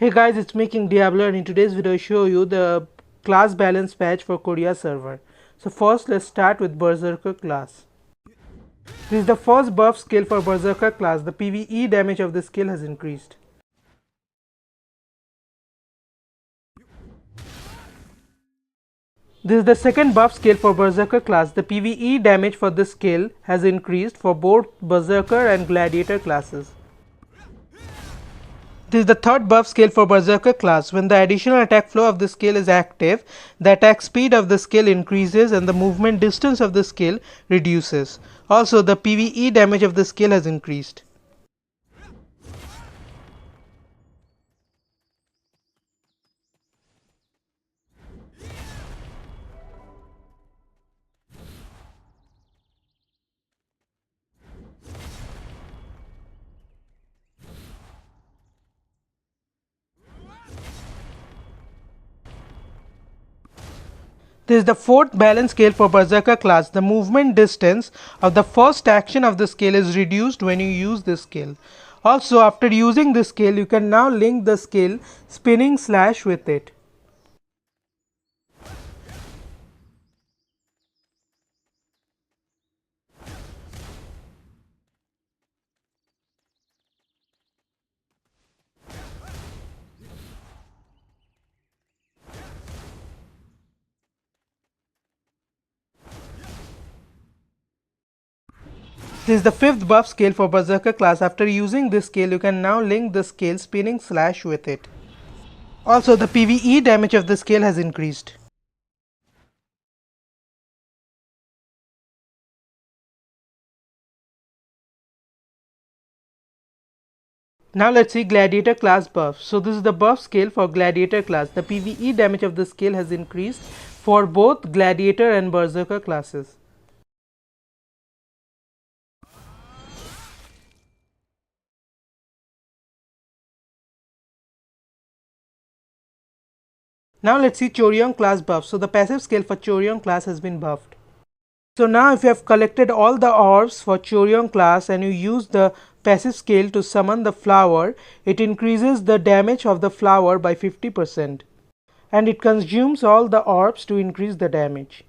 Hey guys, it's me King Diablo, and in today's video I show you the class balance patch for Korea server. So first let's start with Berserker class. This is the first buff skill for Berserker class. The PvE damage of this skill has increased. This is the second buff skill for Berserker class. The PvE damage for this skill has increased for both Berserker and Gladiator classes. This is the third buff skill for Berserker class. When the additional attack flow of the skill is active, the attack speed of the skill increases and the movement distance of the skill reduces. Also, the PvE damage of the skill has increased. This is the fourth balance scale for Berserker class. The movement distance of the first action of the skill is reduced when you use this skill. Also, after using this skill, you can now link the skill spinning slash with it. This is the fifth buff scale for Berserker class. After using this scale, you can now link the scale spinning slash with it. Also, the PvE damage of the scale has increased. Now let's see Gladiator class buff. So this is the buff scale for Gladiator class. The PvE damage of the scale has increased for both Gladiator and Berserker classes. Now let's see Chorion class buff. So the passive scale for Chorion class has been buffed. So now if you have collected all the orbs for Chorion class and you use the passive scale to summon the flower, it increases the damage of the flower by 50%. And it consumes all the orbs to increase the damage.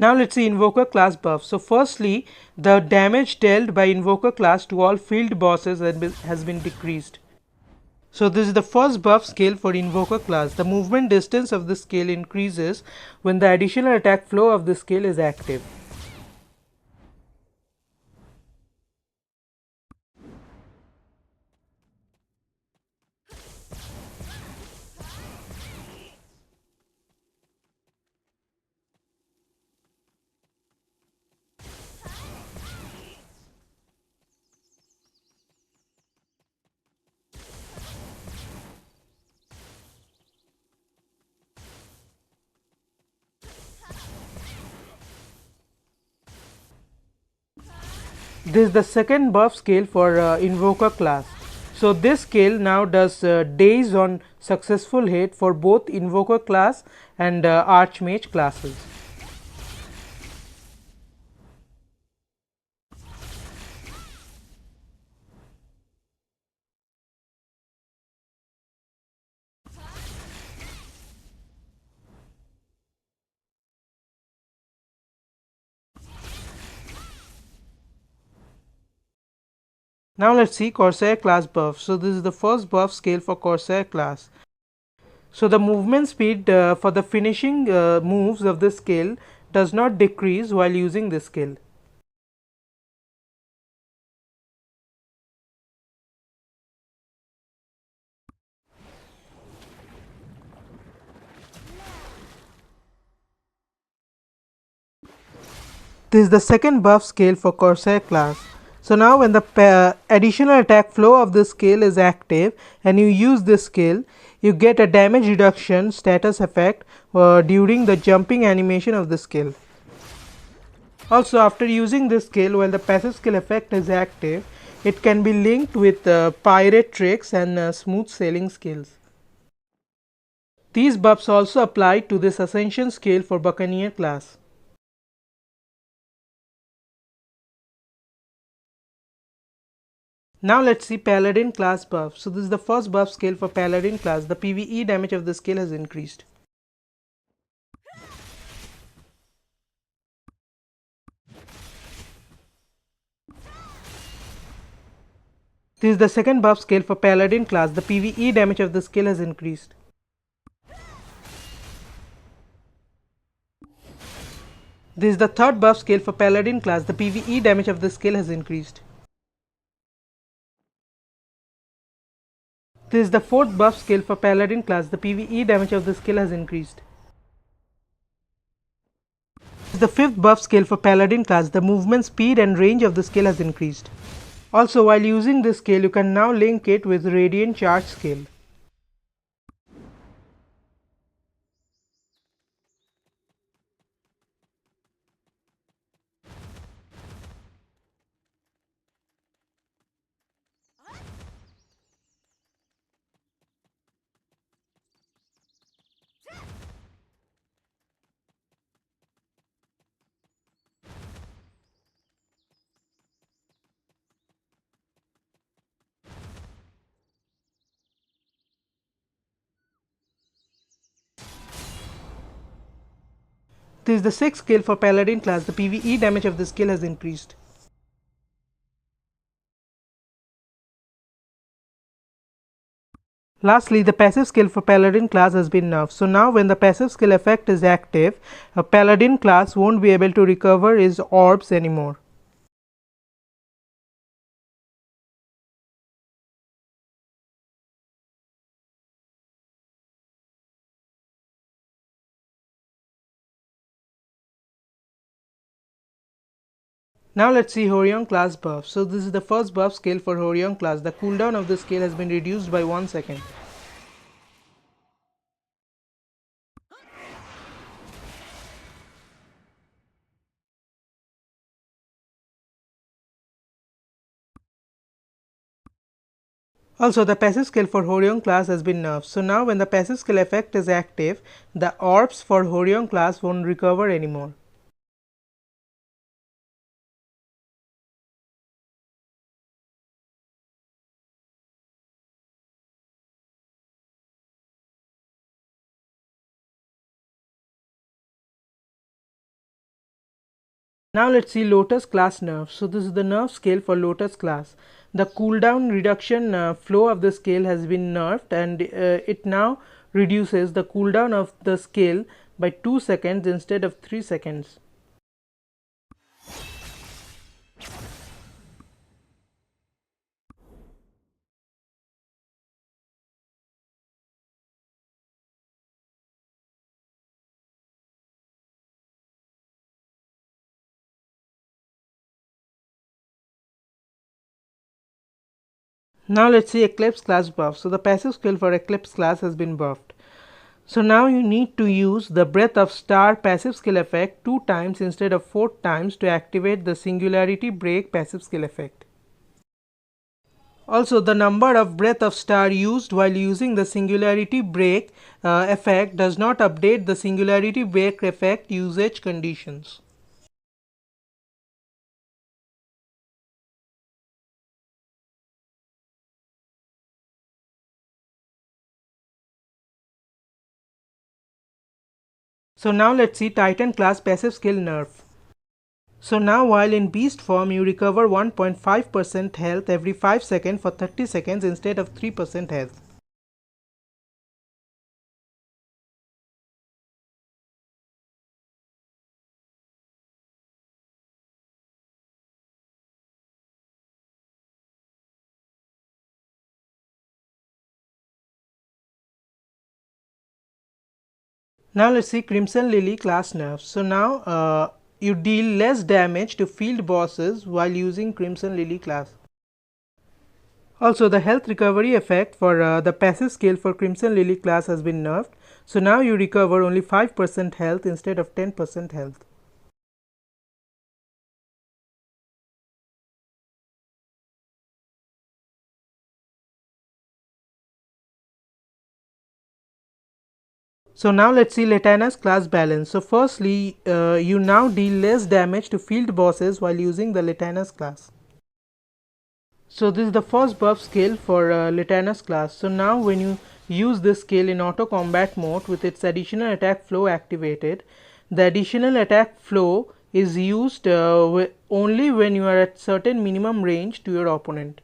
Now let's see Invoker class buff. So firstly, the damage dealt by Invoker class to all field bosses has been decreased. So this is the first buff scale for Invoker class. The movement distance of the scale increases when the additional attack flow of the scale is active. This is the second buff scale for Invoker class. So this scale now does days on successful hit for both Invoker class and Archmage classes. Now let's see Corsair class buff. So this is the first buff scale for Corsair class. So the movement speed for the finishing moves of this skill does not decrease while using this skill. This is the second buff scale for Corsair class. So now when the additional attack flow of this skill is active and you use this skill, you get a damage reduction status effect during the jumping animation of the skill. Also, after using this skill while the passive skill effect is active, it can be linked with pirate tricks and smooth sailing skills. These buffs also apply to this ascension skill for Buccaneer class. Now let's see Paladin class buff. So this is the first buff scale for Paladin class. The PvE damage of the skill has increased. This is the second buff scale for Paladin class. The PvE damage of the skill has increased. This is the third buff scale for Paladin class. The PvE damage of the skill has increased. This is the fourth buff scale for Paladin class. The PvE damage of the skill has increased. This is the fifth buff scale for Paladin class. The movement speed and range of the skill has increased. Also, while using this skill, you can now link it with Radiant Charge skill. This is the sixth skill for Paladin class. The PvE damage of the skill has increased. Lastly, the passive skill for Paladin class has been nerfed. So now when the passive skill effect is active, a Paladin class won't be able to recover his orbs anymore. Now let's see Horion class buff. So this is the first buff skill for Horion class. The cooldown of the skill has been reduced by 1 second. Also, the passive skill for Horion class has been nerfed. So now when the passive skill effect is active, the orbs for Horion class won't recover anymore. Now let's see Lotus class nerf. So this is the nerf scale for Lotus class. The cooldown reduction flow of the scale has been nerfed, and it now reduces the cooldown of the scale by 2 seconds instead of 3 seconds. Now let's see Eclipse class buff. So the passive skill for Eclipse class has been buffed. So now you need to use the Breath of Star passive skill effect 2 times instead of 4 times to activate the Singularity Break passive skill effect. Also, the number of Breath of Star used while using the Singularity Break effect does not update the Singularity Break effect usage conditions. So now let's see Titan class passive skill nerf. So now while in beast form you recover 1.5% health every 5 seconds for 30 seconds instead of 3% health. Now let's see Crimson Lily class nerf. So now you deal less damage to field bosses while using Crimson Lily class. Also, the health recovery effect for the passive skill for Crimson Lily class has been nerfed. So now you recover only 5% health instead of 10% health. So now let's see Letanas class balance. So firstly, you now deal less damage to field bosses while using the Letanas class. So this is the first buff skill for Letanas class. So now when you use this skill in auto combat mode with its additional attack flow activated, the additional attack flow is used only when you are at certain minimum range to your opponent.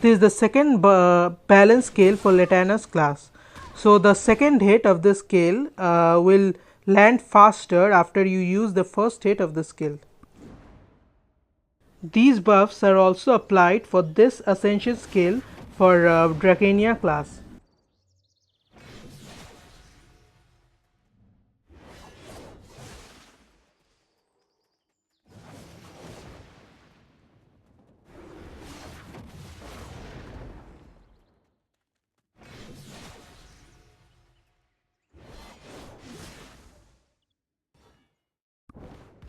This is the second balance scale for Letanas class. So the second hit of the scale will land faster after you use the first hit of the skill. These buffs are also applied for this ascension skill for Dracania class.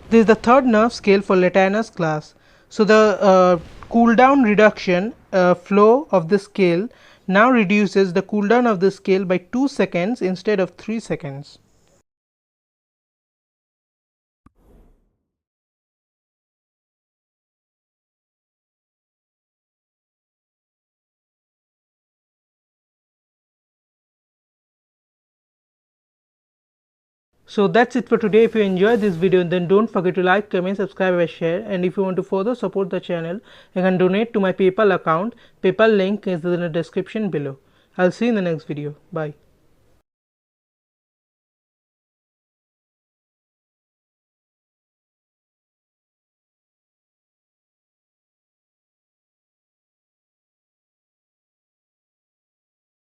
This is the third nerf scale for Letanas class. So the cooldown reduction flow of the skill now reduces the cooldown of the skill by 2 seconds instead of 3 seconds. So that's it for today. If you enjoyed this video, then don't forget to like, comment, subscribe and share. And if you want to further support the channel, you can donate to my PayPal account. PayPal link is in the description below. I'll see you in the next video. Bye.